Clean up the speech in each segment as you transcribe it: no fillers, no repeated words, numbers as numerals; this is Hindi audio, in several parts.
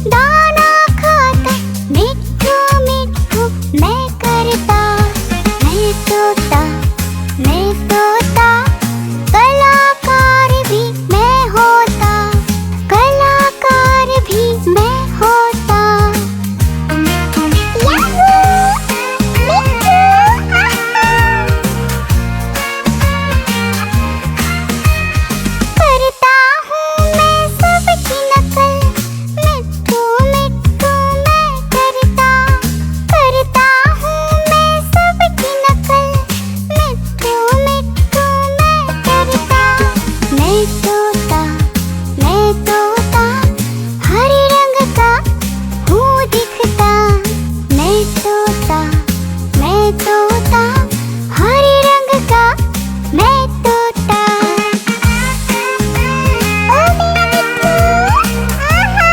दाना खाता मिट्ठू मिट्ठू मैं करता। मैं तोता कलाकार भी मैं होता, कलाकार भी मैं होता। करता हूँ मैं सबकी नकल, मिट्ठू मिट्ठू मैं करता। करता हूँ मैं सबकी नकल, मिट्ठू मिट्ठू मैं करता। मैं तोता हरे रंग का हूँ दिखता। मैं तोता हरे रंग का मैं तोता। ओ मेरा मिट्ठू, आहा।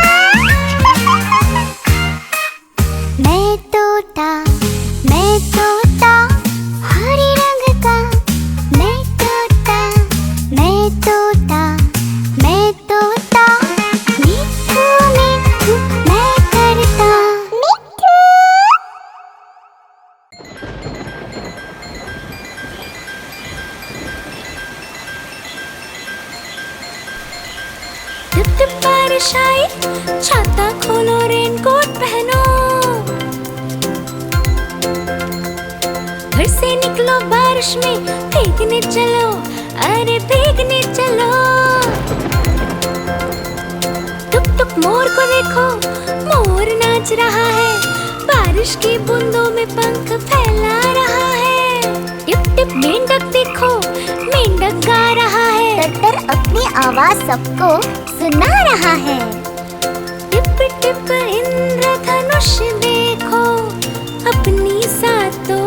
मैं तोता हरे रंग का मैं तोता। मैं तोता मिट्ठू मिट्ठू मैं करता। मिट्ठू टिप टिप बारिश आई, छाता खोलो रेनकोट पहनो। घर से निकलो बारिश में, भीगने चलो, अरे भीगने चलो। टुक टुक मोर को देखो, मोर नाच रहा है, बारिश की बूंदों में पंख फैला रहा है। टिप टिप मेंढक देखो, मेंढक गा रहा है, तर अपनी आवाज सबको सुना रहा है। टिप टिप इंद्रधनुष देखो, अपनी सातों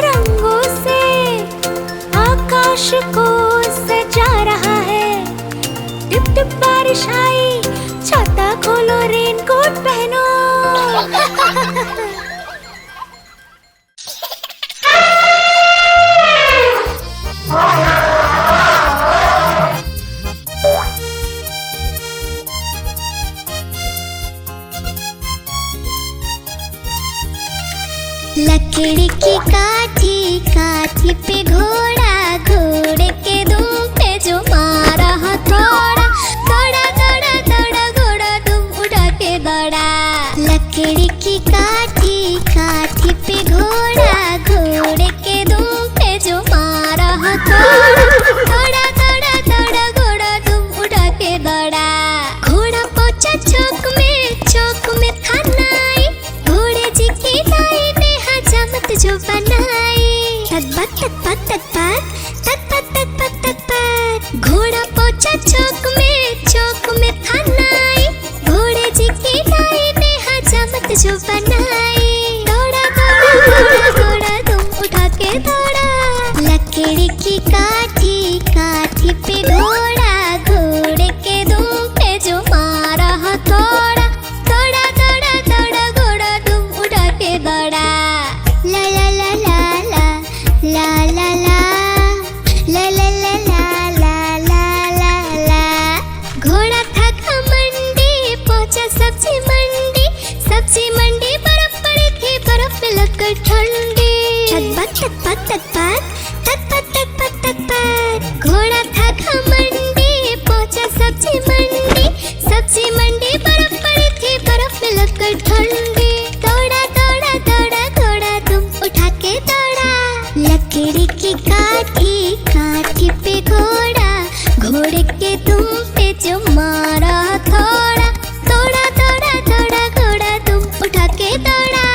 रंगों से आकाश को सजा रहा है। टिप टिप बारिश आई, छाता खोलो रेनकोट पहनो। लकड़ी की काठी काठी पे घोड़ा, घोड़े के दुम पे जो मारा हथौड़ा। दौड़ा दौड़ा दौड़ा घोड़ा दुम उठा के दौड़ा। लकड़ी की काठी काठी पे घोड़ा, घोड़े के दुम पे जो मारा हथौड़ा। दौड़ा दौड़ा दौड़ा घोड़ा दुम उठा के दौड़ा। घोड़ा पहुंचा चौक में थानाई, घोड़े जी की दाई ने हजामत जो बनाई। तक पत घोड़ा पहुंचा चौक में थानाई, घोड़े जी की दाई ने हजामत जो बनाई। दौड़ा दौड़ा दौड़ा घोड़ा दुम उठा के दौड़ा। लकड़ी की काठी काठी पे घोड़ा, घोड़े के दुम पे जो मारा हथौड़ा। दौड़ा दौड़ा दौड़ा घोड़ा दुम उठा के दौड़ा। ला ला ला ला ला ला ला ला ला ला ला ला ला ला ला। घोड़ा था घमंडी, पहुंचा सब्जी मंडी बर्फ पड़ी थी, बर्फ में लगकर ठंडी। तक पत घोड़ा था घमंडी, पहुंचा सब्जी मंडी बर्फ पड़ी थी, बर्फ में लगकर ठंडी। दौड़ा दौड़ा दौड़ा घोड़ा दुम उठा के दौड़ा। लकड़ी की काठी काठी पे घोड़ा, घोड़े के दुम पे जो मारा हथौड़ा। दौड़ा दौड़ा दौड़ा घोड़ा दुम उठा के दौड़ा।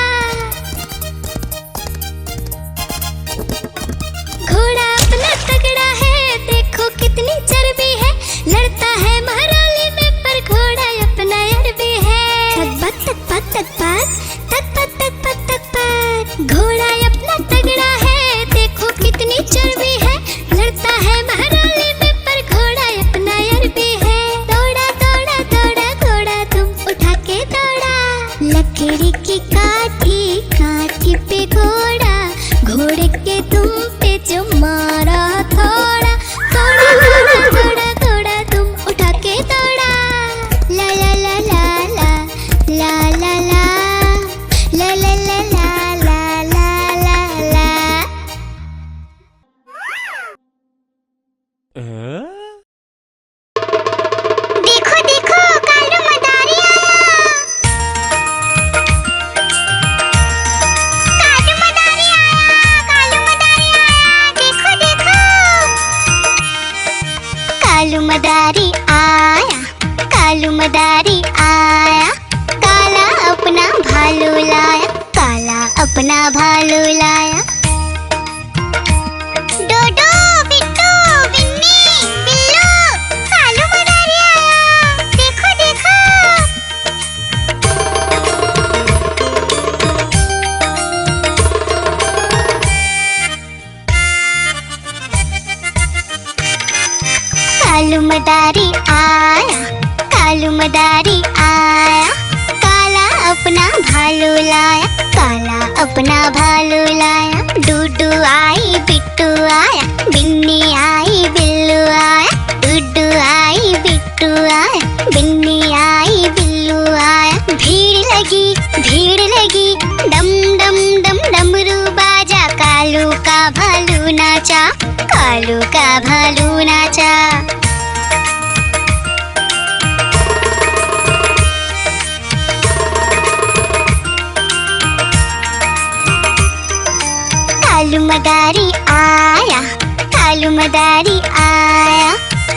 घोड़ा अपना तगड़ा है, देखो कितनी चर्बी है, लड़ता है महाराली में पर घोड़ा अपना अरबी है। घोड़ा अपना तगड़ा है, देखो कितनी चर्बी है, लड़ता है महाराली में पर घोड़ा अपना अरबी है। दौड़ा दौड़ा दौड़ा घोड़ा तुम उठा के दौड़ा। लकड़ी की काठी काठी पे घोड़ा, घोड़े के तुम पे जो मारा थोड़ा। दौड़ा दौड़ा दौड़ा घोड़ा तुम उठा के दौड़ा। ला ला ला ला ला अपना भालू लाया। डोडो, बिट्टू, बिन्नी, बिल्लू, कालू मदारी आया, देखो देखो। कालू मदारी आया, कालू मदारी आया, काला अपना भालू लाया, काला अपना भालू लाया। डूडू आई, बिट्टू आया, बिन्नी आई, बिल्लू आया, डूडू आई, बिट्टू आया, बिन्नी आई, बिल्लू आया। भीड़ लगी, डम डम डम डमरू बाजा, कालू का भालू नाचा, कालू का भालू नाचा। कालू मदारी आया, कालू मदारी आया,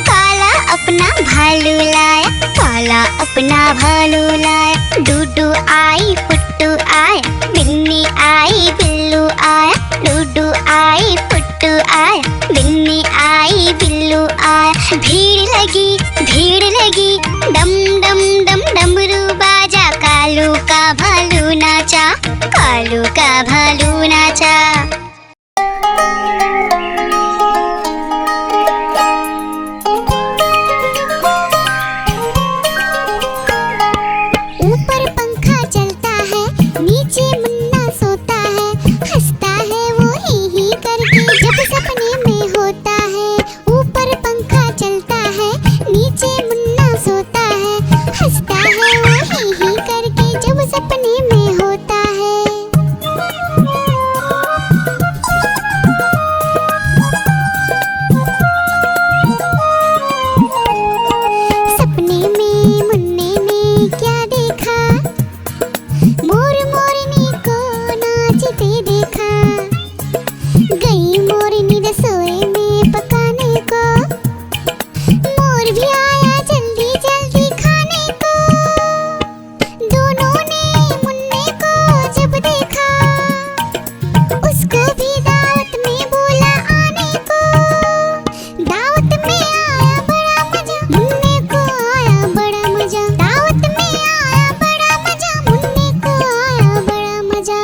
काला अपना भालू लाया, काला अपना भालू लाया। डूडू आई, पुट्टू आया, बिन्नी आई, बिल्लू आया, डूडू आई, पुट्टू आया, बिन्नी आई, बिल्लू आया। भीड़ लगी, डम डम डम डमरू बाजा, कालू का भालू नाचा, कालू का भालू नाचा। ऊपर पंखा चलता है, नीचे मुन्ना सोता है, हंसता है वो ही करके जब सपने में होता है। ऊपर पंखा चलता है, नीचे मुन्ना सोता है, हंसता है वो ही करके जब सपने में होता है। सपने में मुन्ने ने क्या देखा, मोर मोरनी को नाचते देखा, गई मोरनी रसोई में पकाने को, मोर भी आया जल्दी जल्दी खाने को। दोनों ने मुन्ने को जब देखा, उसको भी दावत में बोला आने को। दावत में आया बड़ा मजा, मुन्ने को आया बड़ा मजा, दावत में आया बड़ा मजा, मुन्ने को आया बड़ा मजा।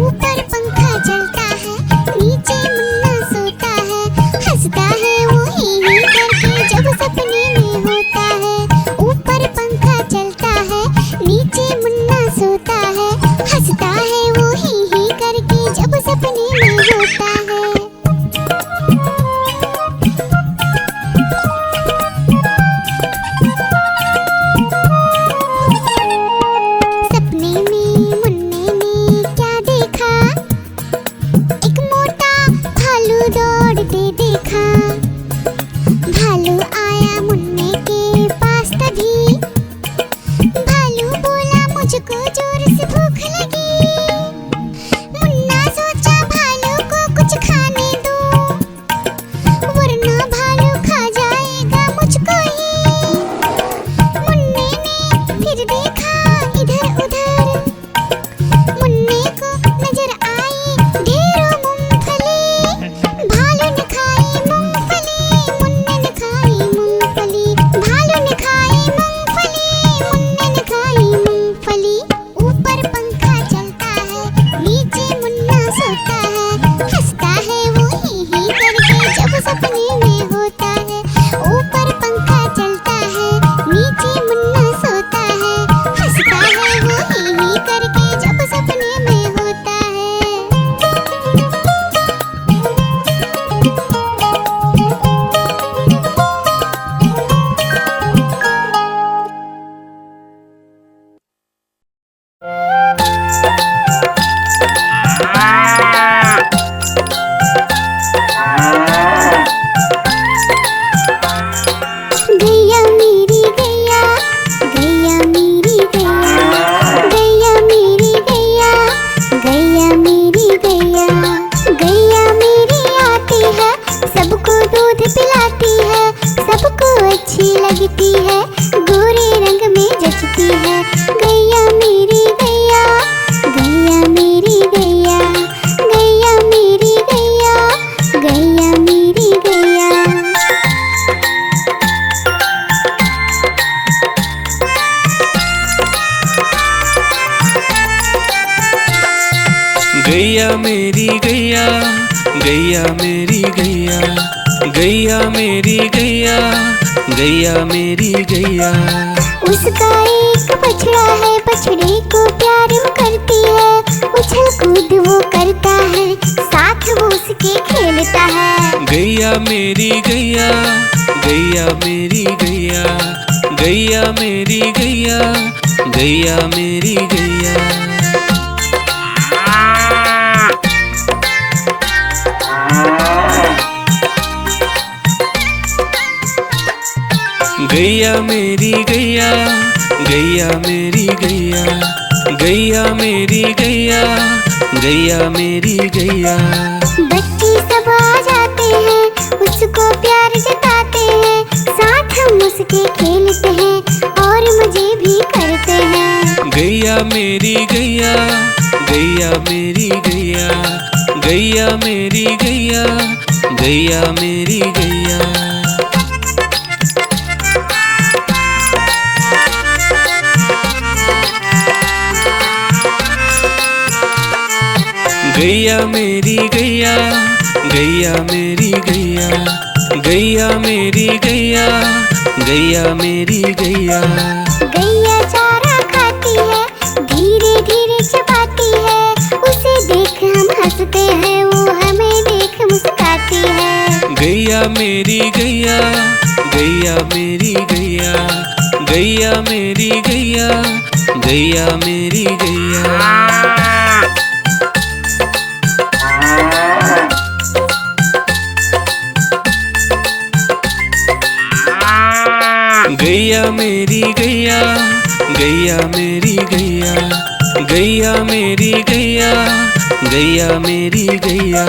ऊपर पंखा चलता है, नीचे मुन्ना सोता है, हंसता है वो ही करके जब सपने में होता है। ऊपर पंखा चलता है, नीचे मुन्ना सोता है, हंसता है वो ही करके जब सपने में होता है। सपने में मुन्ने ने क्या देखा, एक मोटा भालू दौड़ते देखा, भालू आया मुन्ने के पास तभी, भालू बोला मुझको जोर से भूख लगी। मुन्ना सोचा भालू को कुछ खाने दो, वरना भालू खा जाएगा मुझको ही। मुन्ने ने फिर देखा इधर उधर, मुन्ने को नजर आई ढेरों मूंगफली, भालू ने खाई मूंगफली, मुन्ने ने खाई मूंगफली, भालू ने खाई मूंगफली, मुन्ने ने खाई मूंगफली। ऊपर पंखा चलता है, नीचे मुन्ना सोता है, हंसता है वो ही करके जब सपने में होता है। ऊपर पंखा चलता है, नीचे मुन्ना सोता है, हंसता है वो ही करके जब सपने में होता है। गैया मेरी गैया, गैया मेरी गैया, गैया मेरी गैया, गैया मेरी गैया, गैया मेरी आती है, सबको दूध पिलाती है, सबको अच्छी लगती है, गोरे रंग में जचती है। गैया मेरी गैया, गैया मेरी गैया, गैया मेरी गैया, गैया मेरी गैया, गैया मेरी गैया। उसका एक बछड़ा है, बछड़े को प्यार वो करती है, उछल कूद वो करता है, साथ वो उसके खेलता है। गैया मेरी गैया, गैया मेरी गैया, गैया मेरी गैया, गैया मेरी गैया। गैया मेरी गैया, गैया मेरी गैया, गैया मेरी गैया, गैया मेरी गैया। बच्चे सब आ जाते हैं, उसको प्यार जताते हैं, साथ हम उसके खेलते हैं और मजे भी करते हैं। गैया मेरी गैया, गैया मेरी गैया, गैया मेरी गैया, गैया मेरी गैया। गैया मेरी गैया, गैया मेरी गैया, गैया मेरी गैया, गैया मेरी गैया। गैया चारा खाती है, धीरे धीरे चबाती है, उसे देख हम हंसते हैं, वो हमें देख मुस्कुराती है। गैया मेरी गैया, गैया मेरी गैया, गैया मेरी गैया, गैया मेरी गैया। गैया मेरी गैया, गैया मेरी गैया, गैया मेरी गैया, गैया मेरी गैया।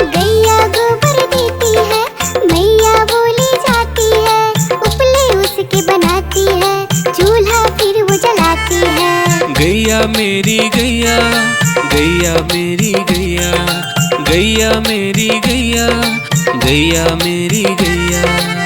गैया गोबर देती है, मैया बोली जाती है, उपले उसके बनाती है, चूल्हा फिर वो जलाती है। गैया मेरी गैया, गैया मेरी गैया, गैया मेरी गैया, गैया मेरी गैया।